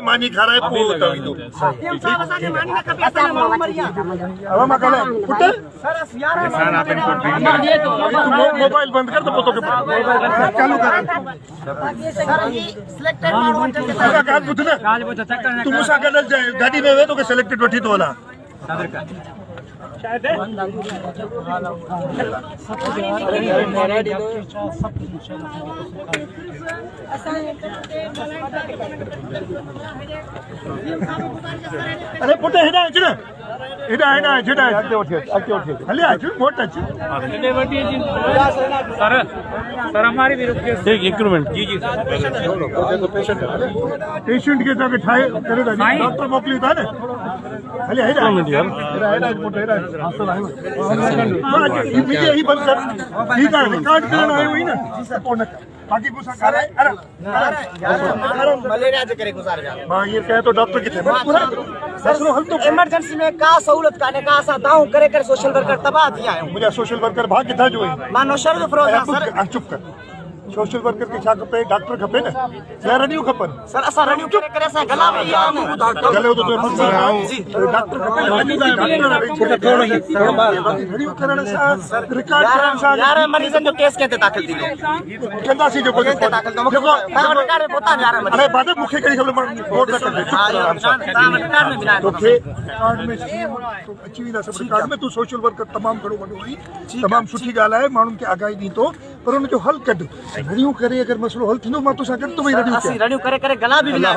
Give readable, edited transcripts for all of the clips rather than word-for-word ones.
मानी खा रहा है पोइ उतावींदो अब मां कहले पुट मोबाइल बंद कर तो पोतो के चालू कर काज बुध न तू मुसा गडल जाए गाड़ी में वे तो के सिलेक्टेड वठी तो हला अरे पुट हेडा अच न हेडा हेडा हेडा अॻिते वठी हले अच वोट अच सर हमारी भी रुकिए एक मिनट जी जी पेशेंट के तो ठाए करे डॉक्टर मोकली था न हले हेडा हेडा हेडा पुट हेडा मुझे ही बंद कर ठीक है रिकॉर्ड करना आयो ही ना बाकी गुस्सा कर अरे मलेरिया जे करे गुजार जा मां ये कहे तो डॉक्टर किथे मसलो हल तो इमरजेंसी में का सहूलत काने का असा दाऊ करे करे सोशल वर्कर तबाह थी आयो मुझे सोशल वर्कर भाग किथा जो मां नौशर जो फरोज सर चुप कर सोशल वर्कर के छा खपे डॉक्टर खपे न या रनियो खपन सर असा रनियो करे करे असा गला में गले तो मसला जी डॉक्टर खपे डॉक्टर थोड़ो ही रनियो करण सा रिकॉर्ड करण सा यार मरीजन जो केस केते दाखिल थी कंदा सी जो केते दाखिल तो रिकॉर्ड में पोता यार अरे बाद मुखे कड़ी खबर वोट न कर दे रिकॉर्ड में बिना तो के रिकॉर्ड में तो अच्छी ना सब रिकॉर्ड में तू सोशल वर्कर तमाम खड़ो वडो आई तमाम सुठी गाल है मानुन के आगाही दी तो पर उन जो हल कढ रनियो करे अगर मसलो हल थींदो मां तो सा कर तो भाई रनियो असि रनियो करे करे गला भी बिना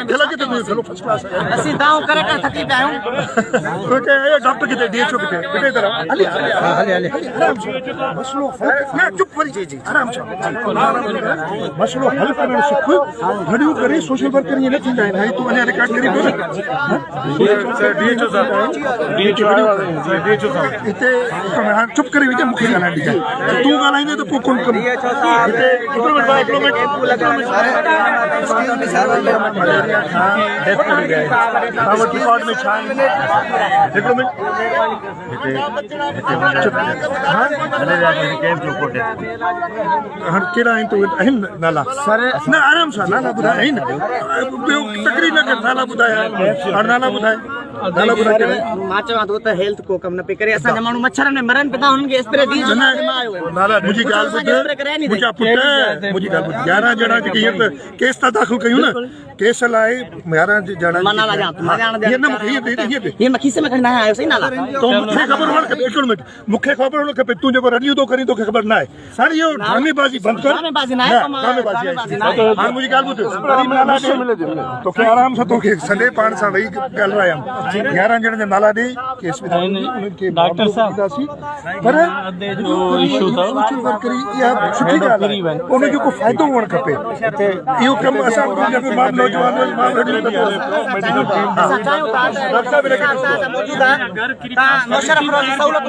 गला के तो चलो फर्स्ट क्लास है असि दाऊ करे करे थकी पे आयो तो के डॉक्टर के डीएचओ के बेटे तरह हले हले मसलो हल ना चुप करी जी आराम से मसलो हल करण सिख रनियो करे सोशल वर्कर ये न थींदा है तू अने रिकॉर्ड करी दो डीएचओ साहब इते चुप करी विच मुखे गाना दी तू गालाइने तो कोन कम रिकॉर्ड में छा केड़ा आहिनि तो आहिनि नाला न आराम सां नाला ॿुधाए आहिनि ॿियो तकरीर न कर नाला ॿुधाए और नाला ॿुधाए नाला ॿुधाए मां चवां तो हेल्थ को कम न पे करे असा माण्हू मच्छरन में मरन पिता हुनन के स्प्रे दी नाला मुझी गाल ॿुध मुझा पुट मुझी गाल ॿुध 11 ॼणा जेके हींअर केस था दाख़िल कयूं न केस लाइ 11 ॼणा नाला ये न ये मखीसे में खंडा आयो सही नाला तो मुखे खबर हुअण खपे हिकु मिनट मुखे खबर हुअण खपे तू जेको रनियो तो करी तोखे ख़बर न आहे सारी इहो ड्रामेबाज़ी बंदि कर ड्रामेबाज़ी न आहे ड्रामेबाज़ी हाणे मुंहिंजी ॻाल्हि ॿुध तोखे आराम सां तोखे सॼे पाण सां वेही ॻाल्हायमि 11 ॼणनि जा नाला ॾेई केस में डॉक्टर साहब पर सोशल वर्कर इहा सुठी ॻाल्हि आहे उन जो को फ़ाइदो हुअणु खपे इहो कमु असां नौजवान सहूलत